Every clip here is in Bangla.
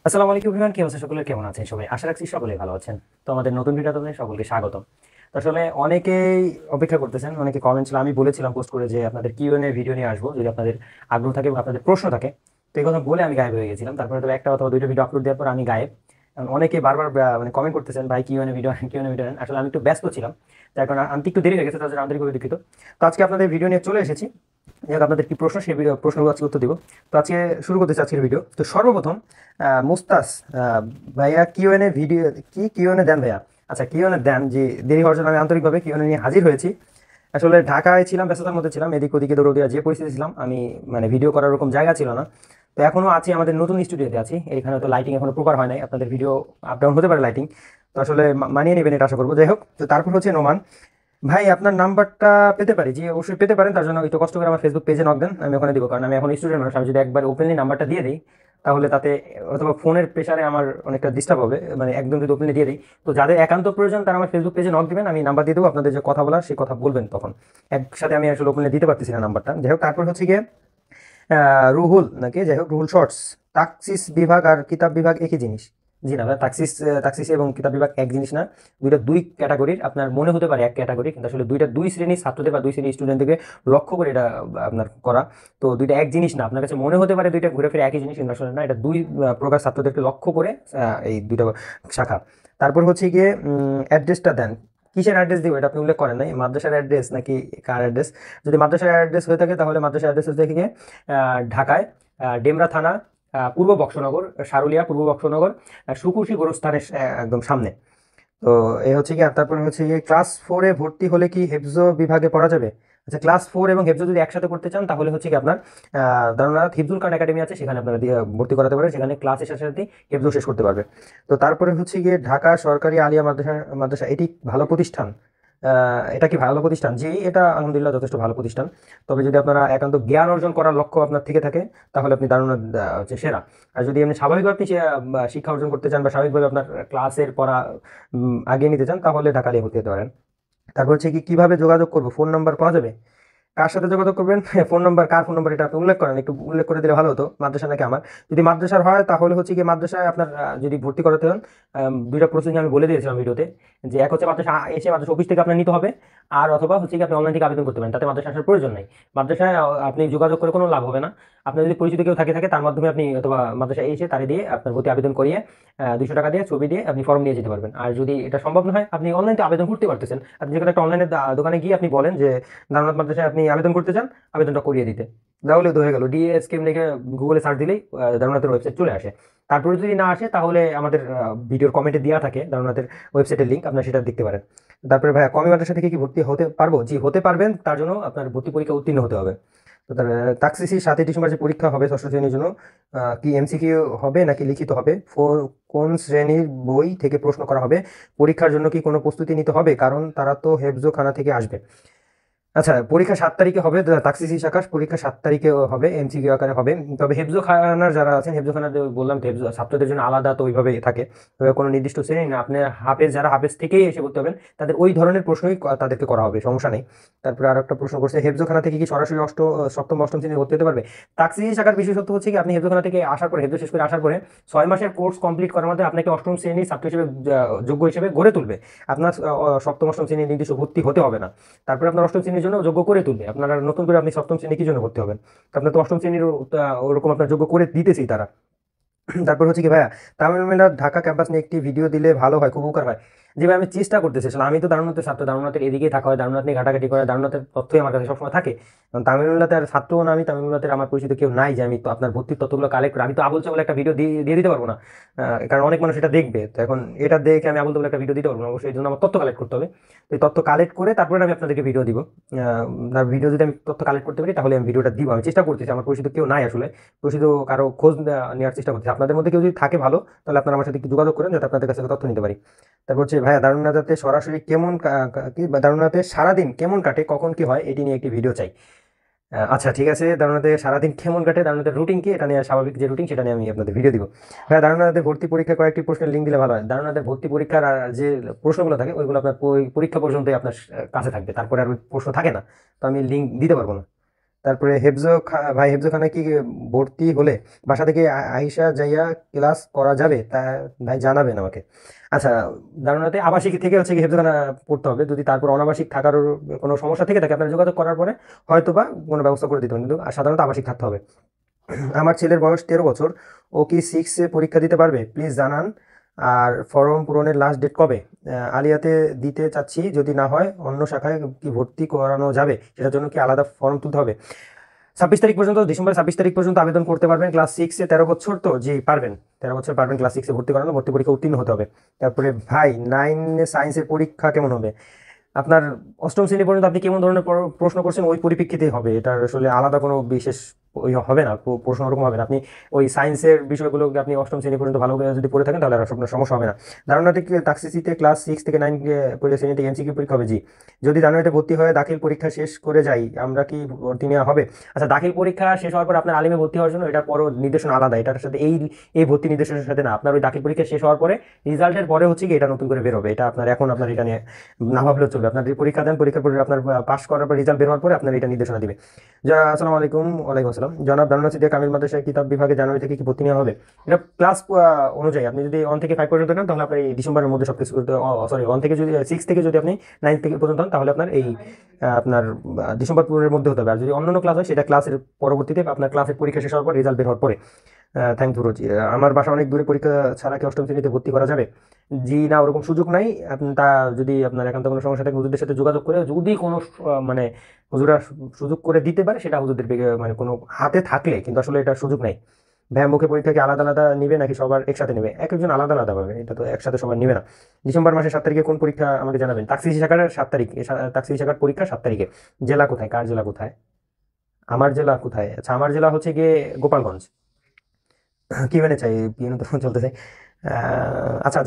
আসসালামু আলাইকুম এভরিওয়ান, কি অবস্থা সকলের? কেমন আছেন সবাই? আশা রাখছি সকলেই ভালো আছেন। তো আমাদের নতুন ভিডিওতে সকলকে স্বাগতম। তো আসলে অনেকেই অপেক্ষা করতেছেন, অনেকে কমেন্ট ছিল, আমি বলেছিলাম পোস্ট করে যে আপনাদের কিউএনএ ভিডিও নিয়ে আসবো যদি আপনাদের আগ্রহ থাকে বা আপনাদের প্রশ্ন থাকে। তো এই কথা বলে আমি গায়েব হয়ে গেছিলাম, তারপরে তো একটা অথবা দুইটা ভিডিও আপলোড দেওয়ার পর আমি গায়েব। কারণ অনেকে বারবার মানে কমেন্ট করতেছেন, ভাই কিউএনএ ভিডিও কিউএনএ ভিডিও। আসলে আমি একটু ব্যস্ত ছিলাম, যার কারণে আমি একটু দেরি হয়ে গেছে, তার জন্য আন্তরিকভাবে দুঃখিত। তো আজকে আপনাদের ভিডিও নিয়ে চলে এসেছি। যাই হোক, আপনাদের কি প্রশ্ন সেই প্রশ্নগুলো আজকে উত্তর দিব। তো আজকে শুরু করতেছি আজকের ভিডিও। তো সর্বপ্রথম মুস্তাস ভাইয়া কিউএনএ ভিডিও কি কিউএনএ দেন ভাইয়া? আচ্ছা, কিউএনএ দেন। যে দেরি হওয়ার জন্য আমি আন্তরিকভাবে কিউএনএ নিয়ে হাজির হয়েছি। আসলে ঢাকায় ছিলাম, ব্যস্ততার মধ্যে ছিলাম, এদিক ওদিকে দৌড় দেওয়া যে পরিস্থিতি ছিলাম, আমি মানে ভিডিও করার ওরকম জায়গা ছিল না। তো এখনো আছি, আমাদের নতুন স্টুডিওতে আছি। এখানে তো লাইটিং এখনো প্রকার হয় নাই, আপনাদের ভিডিও আপ ডাউন হতে পারে লাইটিং। তো আসলে মানিয়ে নেবেন এটা আশা করবো। যাই হোক, তো তারপর হচ্ছে নোমান ভাই, আপনার নাম্বারটা পেতে পারি? জি অবশ্যই পেতে পারেন। তার জন্য একটু কষ্ট করে আমার ফেসবুক পেজে নক দেন, আমি ওখানে দিব। কারণ আমি এখন স্টুডেন্ট মানুষ, আমি যদি একবার ওপেনলি নাম্বারটা দিয়ে দিই তাহলে তাতে অথবা ফোনের প্রেশারে আমার অনেকটা ডিস্টার্ব হবে। মানে একদম যদি ওপেনলি দিয়ে দিই, তো যাদের একান্ত প্রয়োজন তারা আমার ফেসবুক পেজে নক দিবেন, আমি নাম্বার দিয়ে দেবো। আপনাদের যে কথা বলার সেই কথা বলবেন তখন। একসাথে আমি আসলে ওপেনলি দিতে পারতেছি না নাম্বারটা। যাই হোক, তারপর হচ্ছে গিয়ে রুহুল নাকি, যাই হোক, রুহুল শর্টস। তাকসিস বিভাগ আর কিতাব বিভাগ একই জিনিস? জি না ভাই, তাকসিস এবং কিতাব বিভাগ এক জিনিস না। দুইটা দুই ক্যাটাগরির। আপনার মনে হতে পারে এক ক্যাটাগরি, কিন্তু আসলে দুইটা দুই শ্রেণীর ছাত্রদের বা দুই শ্রেণীর স্টুডেন্টদেরকে লক্ষ্য করে এটা আপনার করা। তো দুইটা এক জিনিস না। আপনার কাছে মনে হতে পারে দুইটা ঘুরে ফিরে একই জিনিস, কিন্তু আসলে না। এটা দুই প্রকার ছাত্রদেরকে লক্ষ্য করে এই দুইটা শাখা। তারপর হচ্ছে গিয়ে অ্যাড্রেসটা দেন। কিসের অ্যাড্রেস দিব এটা আপনি উল্লেখ করেন নাই। মাদ্রাসার অ্যাড্রেস নাকি কার অ্যাড্রেস? যদি মাদ্রাসার অ্যাড্রেস হয়ে থাকে তাহলে মাদ্রাসার অ্যাড্রেস হচ্ছে গিয়ে ঢাকায় ডেমরা থানা, পূর্ব বক্সনগর, সারুলিয়া পূর্ব বক্সনগর, সুকুশি গোরস্থানের একদম সামনে। তো এই হচ্ছে কি। আর তারপরে হচ্ছে গিয়ে ক্লাস ফোরে ভর্তি হলে কি হেফজ বিভাগে পড়া যাবে? আচ্ছা, ক্লাস ফোর এবং হেফজ যদি একসাথে করতে চান তাহলে হচ্ছে কি আপনার দারুনাথ হিফজুল খান একাডেমি আছে, সেখানে আপনারা ভর্তি করাতে পারেন। সেখানে ক্লাসের সাথে সাথে হেফজ শেষ করতে পারবে। তো তারপরে হচ্ছে গিয়ে ঢাকা সরকারি আলিয়া মাদ্রাসা মাদ্রাসা এটি ভালো প্রতিষ্ঠান? এটা কি ভালো প্রতিষ্ঠান? জি, এটা আলহামদুলিল্লাহ যথেষ্ট ভালো প্রতিষ্ঠান। তবে যদি আপনারা একান্ত জ্ঞান অর্জন করার লক্ষ্য আপনার থেকে থাকে তাহলে আপনি দারুনাথ হচ্ছে সেরা। আর যদি এমনি স্বাভাবিকভাবে আপনি শিক্ষা অর্জন করতে চান বা স্বাভাবিকভাবে আপনার ক্লাসের পড়া আগিয়ে নিতে চান তাহলে ঢাকা নিয়ে ভর্তি হতে পারেন। তারপর হচ্ছে কি, কিভাবে যোগাযোগ করবো? ফোন নাম্বার পাওয়া যাবে? কার সাথে যোগাযোগ করবেন? ফোন নাম্বার, কার ফোন নাম্বার এটা আপনি উল্লেখ করেন, একটু উল্লেখ করে দিলে ভালো হতো। মাদ্রাসা নাকি আমার? যদি মাদ্রাসার হয় তাহলে হচ্ছে কি, মাদ্রাসায় আপনার যদি ভর্তি করাতে হন, দুইটা প্রসেস আমি বলে দিয়েছিলাম ভিডিওতে। যে এক হচ্ছে মাদ্রাসা এসে মাদ্রাসা অফিস থেকে আপনার নিতে হবে, আর অথবা হচ্ছে কি আপনি অনলাইন থেকে আবেদন করতে পারেন, তাতে মাদ্রাসা আসার প্রয়োজন নেই। মাদ্রাসায় আপনি যোগাযোগ করে কোনো লাভ হবে না। আপনার যদি পরিচিত কেউ থাকে থাকে তার মাধ্যমে আপনি অথবা মাদ্রাসায় এসে তারে দিয়ে আপনার ভর্তি আবেদন করিয়ে 200 টাকা দিয়ে ছবি দিয়ে আপনি ফর্ম নিয়ে যেতে পারবেন। আর যদি এটা সম্ভব না হয়, আপনি অনলাইনে আবেদন করতে পারতেছেন। আপনি যেকোনো একটা অনলাইনের দোকানে গিয়ে আপনি বলেন যে দারুনাথ মাদ্রাসায় আপনি আবেদন করতে চান, আবেদনটা করিয়ে দিতে। তাহলে তো হয়ে গেল। ডিএসকেএম লিখে গুগলে সার্চ দিলেই দারুনাথের ওয়েবসাইট চলে আসে। তারপরে যদি না আসে তাহলে আমাদের ভিডিওর কমেন্টে দেওয়া থাকে দারুনাথের ওয়েবসাইটের লিঙ্ক, আপনারা সেটা দেখতে পারেন। তারপরে ভাইয়া, কমি মাদ্রাসা থেকে কি ভর্তি হতে পারবো? জি, হতে পারবেন। তার জন্য আপনার ভর্তি পরীক্ষা উত্তীর্ণ হতে হবে। তো তার তাকসিসি 7ই ডিসেম্বর যে পরীক্ষা হবে ষষ্ঠ শ্রেণীর জন্য, কি এমসিকিউ হবে নাকি লিখিত হবে? কোন শ্রেণীর বই থেকে প্রশ্ন করা হবে? পরীক্ষার জন্য কি কোনো প্রস্তুতি নিতে হবে? কারণ তারা তো হেফজোখানা থেকে আসবে। আচ্ছা, পরীক্ষা 7 তারিখে হবে। তাকসিসি শাখার পরীক্ষা 7 তারিখে হবে, এমসিকিউ আকারে হবে। তবে হেফজোখানার যারা আছেন, হেফজোখানার বললাম তো, হেফজো ছাত্রদের জন্য আলাদা তো ওইভাবে থাকে। তবে কোনো নির্দিষ্ট শ্রেণী না, আপনি হাফেজ যারা হাফেজ থেকেই এসে করতে হবেন তাদের ওই ধরনের প্রশ্নই তাদেরকে করা হবে, সমস্যা নেই। তারপরে আর একটা প্রশ্ন করছে, হেফজোখানা থেকে কি সরাসরি সপ্তম অষ্টম শ্রেণী ভর্তি হতে পারবে? তাকসিসি শাখার বিশেষত্ব হচ্ছে কি, আপনি হেফজোখানা থেকে আসার পরে, হেফজো শেষ করে আসার পরে 6 মাসের কোর্স কমপ্লিট করার মধ্যে আপনাকে অষ্টম শ্রেণীর ছাত্র হিসেবে যোগ্য হিসেবে গড়ে তুলবে। আপনার সপ্তম অষ্টম শ্রেণীর নির্দিষ্ট ভর্তি হতে হবে না। তারপরে আপনার অষ্টম শ্রেণীর জন্য যোগ্য করে তুলবে। আপনারা নতুন করে আপনি সপ্তম শ্রেণী কি জন্য ভর্তি হবেন? তো আপনার তো অষ্টম শ্রেণীর ওরকম আপনার যোগ্য করে দিতেছি তারা। তারপর হচ্ছে কি ভাইয়া, তামিল মেলার ঢাকা ক্যাম্পাস নিয়ে একটি ভিডিও দিলে ভালো হয়, খুব উপকার হয়। যে ভাই, আমি চেষ্টা করতেছি। আসলে আমি তো দারুণাতের ছাত্র, দারুণাতের এদিকেই থাকা হয়, দারুণাতে নিয়ে ঘাটাঘাটি করে, দারুণাতের তথ্যই আমার কাছে সবসময় থাকে। কারণ তামিলনাড়ুতে আর ছাত্রও না আমি, তামিলনাড়ুতে আমার পরিচিত কেউ নাই যে আমি তো আপনার ভর্তির তথ্যগুলো কালেক্ট করে আমি তো আবল চাবল একটা ভিডিও দিয়ে দিয়ে দিতে পারবো না। কারণ অনেক মানুষ এটা দেখবে, তো এখন এটা দেখে আমি আবল চাবল একটা ভিডিও দিতে পারবো না। অবশ্যই এই জন্য আমার তথ্য কালেক্ট করতে হবে। তো এই তথ্য কালেক্ট করে তারপরে আমি আপনাদেরকে ভিডিও দিব। ভিডিও যদি আমি তথ্য কালেক্ট করতে পারি তাহলে আমি ভিডিওটা দিব। আমি চেষ্টা করতেছি, আমার পরিচিত কেউ নাই আসলে। পরিচিত কারো খোঁজ নেওয়ার চেষ্টা করতেছি। আপনাদের মধ্যে কেউ যদি থাকে ভালো, তাহলে আপনারা আমার সাথে একটু যোগাযোগ করেন যাতে আপনাদের কাছে তথ্য নিতে পারি। তারপর হচ্ছে ভাইয়া, দারুণাতে সরাসরি কেমন কি বা দারুণাতে সারাদিন কেমন কাটে, কখন কি হয়, এটি নিয়ে একটি ভিডিও চাই। আচ্ছা ঠিক আছে, দারুণাতে সারাদিন কেমন কাটে, দারুণাতে রুটিন কি, এটা নিয়ে স্বাভাবিক যে রুটিন সেটা নিয়ে আমি আপনাদের ভিডিও দিব। ভাইয়া, দারুণাতে ভর্তি পরীক্ষা কয়েকটি প্রশ্নের লিঙ্ক দিলে ভালো হয়। দারুণাতে ভর্তি পরীক্ষার যে প্রশ্নগুলো থাকে ওইগুলো আপনার পরীক্ষা পর্যন্তই আপনার কাছে থাকবে, তারপরে আর ওই প্রশ্ন থাকে না। তো আমি লিঙ্ক দিতে পারবো না। তারপরে ভাই হেফজো খানা কি ভর্তি হলে বাসা থেকে আইসা যাইয়া ক্লাস করা যাবে তা ভাই জানাবেন আমাকে। আচ্ছা, ধারণাতে আবাসিক থেকে হচ্ছে কি হেফজোখানা পড়তে হবে, যদি তারপর অনাবাসিক থাকার কোনো সমস্যা থেকে থাকে আপনার যোগাযোগ করার পরে হয়তো বা কোনো ব্যবস্থা করে দিতে হবে, কিন্তু সাধারণত আবাসিক থাকতে হবে। আমার ছেলের বয়স 13 বছর, ও কি 6-এ পরীক্ষা দিতে পারবে, প্লিজ জানান। আর ফর্ম পূরণের লাস্ট ডেট কবে? আলিয়াতে দিতে চাচ্ছি, যদি না হয় অন্য শাখায় কি ভর্তি করানো যাবে, সেটার জন্য কি আলাদা ফর্ম তুলতে হবে? 26 তারিখ পর্যন্ত, ডিসেম্বর 26 তারিখ পর্যন্ত আবেদন করতে পারবেন। ক্লাস 6-এ 13 বছর তো, জি পারবেন, 13 বছর পারবেন ক্লাস 6-এ ভর্তি করানো, ভর্তি পরীক্ষা উত্তীর্ণ হতে হবে। তারপরে ভাই 9-এ সায়েন্সের পরীক্ষা কেমন হবে? আপনার অষ্টম শ্রেণী পর্যন্ত আপনি কেমন ধরনের প্রশ্ন করছেন ওই পরিপ্রেক্ষিতেই হবে, এটা আসলে আলাদা কোনো বিশেষ ওই হবে না, প্রশ্ন ওরকম হবে না। আপনি ওই সায়েন্সের বিষয়গুলোকে আপনি অষ্টম শ্রেণী পর্যন্ত ভালো করে যদি পড়ে থাকেন তাহলে আর আপনার সমস্যা হবে না। ধারণাটি তাকসিসিতে ক্লাস 6 থেকে 9 শ্রেণীতে এমসিকিউ পরীক্ষা হবে, জি। যদি জানুয়ারিতে ভর্তি হয়ে দাখিল পরীক্ষা শেষ করে যাই, আমরা কি ভর্তি নেওয়া হবে? আচ্ছা, দাখিল পরীক্ষা শেষ হওয়ার পর আপনার আলিমে ভর্তি হওয়ার জন্য এটার পরও নির্দেশনা আলাদা, এটার সাথে এই এই ভর্তি নির্দেশনের সাথে না। আপনার ওই দাখিল পরীক্ষা শেষ হওয়ার পরে রেজাল্টের পরে হচ্ছে কি এটা নতুন করে বের হবে, এটা আপনার এখন আপনার এটা নিয়ে না ভাবলেও চলবে। আপনার যে পরীক্ষা দেন, পরীক্ষার পরে আপনার পাস করার পর রেজাল্ট বের হওয়ার পরে আপনার এটা নির্দেশনা দিবে। আসসালামু আলাইকুম। ওয়ালাইকুম আসসালাম। জনাব ধারণা সিদ্দিক কামিল মাদ্রাসায় কিতাব বিভাগে জানুয়ারি থেকে কি ভর্তি নেওয়া হবে? এটা ক্লাস অনুযায়ী, আপনি যদি 1 থেকে 5 পর্যন্ত নেন তাহলে আপনার এই ডিসেম্বরের মধ্যে সব কিছু, সরি 1 থেকে যদি 6 থেকে যদি আপনি 9 থেকে পর্যন্ত হন তাহলে আপনার এই আপনার ডিসেম্বর পূর্ণের মধ্যে হতে হবে। আর যদি অন্যান্য ক্লাস হয় সেটা ক্লাসের পরবর্তীতে আপনার ক্লাসের পরীক্ষা শেষ হওয়ার পর রেজাল্ট বের হওয়ার পরে। থ্যাংক ইউ রোজি। আমার বাসা অনেক দূরে, পরীক্ষা ছাড়া কি অষ্টম শ্রেণীতে ভর্তি করা যাবে? জি না, ওরকম সুযোগ নাই। তা যদি আপনার একান্ত কোনো সমস্যা থাকে হুজুরদের সাথে যোগাযোগ করে, যদি কোনো মানে হুজুরা সুযোগ করে দিতে পারে সেটা হুজুরদের মানে কোনো হাতে থাকলে, কিন্তু আসলে এটা সুযোগ নাই। মুখে পরীক্ষা কি আলাদা আলাদা নিবে নাকি সবার একসাথে নেবে? এক একজন আলাদা আলাদা পাবে, এটা তো একসাথে সবার নিবে না। ডিসেম্বর মাসের 7 তারিখে কোন পরীক্ষা আমাকে জানাবেন? তাকসিস শাখার 7 তারিখ, তাকসিস শাখার পরীক্ষা 7 তারিখে। জেলা কোথায়, কার জেলা কোথায়? আমার জেলা কোথায়? আচ্ছা, আমার জেলা হচ্ছে গিয়ে গোপালগঞ্জ। কি মানে চাই, পিএনও তো চলতেছে। আচ্ছা,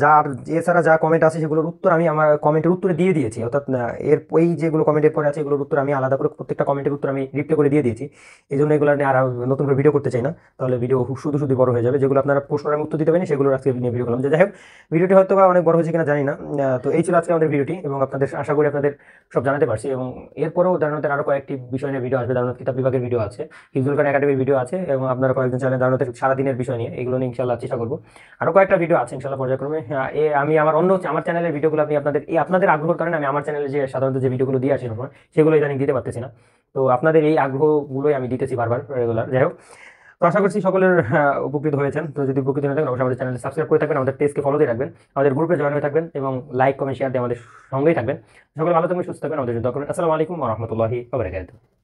এছাড়া যা কমেন্ট আছে সেগুলোর উত্তর আমি আমার কমেন্টের উত্তরে দিয়ে দিয়েছি, অর্থাৎ এর এই যেগুলো কমেন্টের পরে আছে এগুলোর উত্তর আমি আলাদা করে প্রত্যেকটা কমেন্টের উত্তর আমি রিপ্লাই করে দিয়ে দিয়েছি। এই জন্য এগুলো নিয়ে আর নতুন করে ভিডিও করতে চাই না, তাহলে ভিডিও খুব শুধু শুধু বড় হয়ে যাবে। যেগুলো আপনারা প্রশ্নের আমি উত্তর দিতে পারেন সেগুলো আজকে নিয়ে ভিডিও করলাম। যাই হোক, ভিডিওটি হয়তো বা অনেক বড় হয়েছে কিনা জানি না। তো এই ছিল আজকে আমাদের ভিডিওটি, এবং আপনাদের আশা করি আপনাদের সব জানাতে পারছি। এবং এরপরেও দারুণতের আরো কয়েকটি বিষয় নিয়ে ভিডিও আসবে, দারুণত কিতাব বিভাগের ভিডিও আছে, হিফজুল খান একাডেমির ভিডিও আছে, এবং আপনারা কয়েকজন চ্যানেল দারুণতের সারাদিনের বিষয় নিয়ে, এগুলো নিয়ে ইনশাল্লাহ চেষ্টা করবো। আরো কয়েকটা ভিডিও আছে ইনশাল্লাহ পর্যায়ক্রমে। আমি আমার চ্যানেলের ভিডিওগুলো আপনি আপনাদের আগ্রহের কারণে আমি আমার চ্যানেলে যে সাধারণত যে ভিডিওগুলো দিয়ে আসি সবসময় সেগুলো ইদানিং দিতে পারতেছি না। তো আপনাদের এই আগ্রহগুলোই আমি দিতেছি বারবার রেগুলার। যাই হোক, তো আশা করছি সকলের উপকৃত হয়েছেন। তো যদি উপকৃত হয়ে থাকেন অবশ্যই আমাদের চ্যানেলে সাবস্ক্রাইব করে থাকবেন, আমাদের পেজকে ফলো দিয়ে রাখবেন, আমাদের গ্রুপে জয়েন হয়ে থাকবেন, এবং লাইক কমেন্ট শেয়ার দিয়ে আমাদের সঙ্গেই থাকবেন। সকলে ভালো থাকবেন, সুস্থ থাকবেন, আমাদের জন্য দোয়া করবেন। আসসালামু আলাইকুম ওয়া রাহমাতুল্লাহি ওয়া বারাকাতুহু।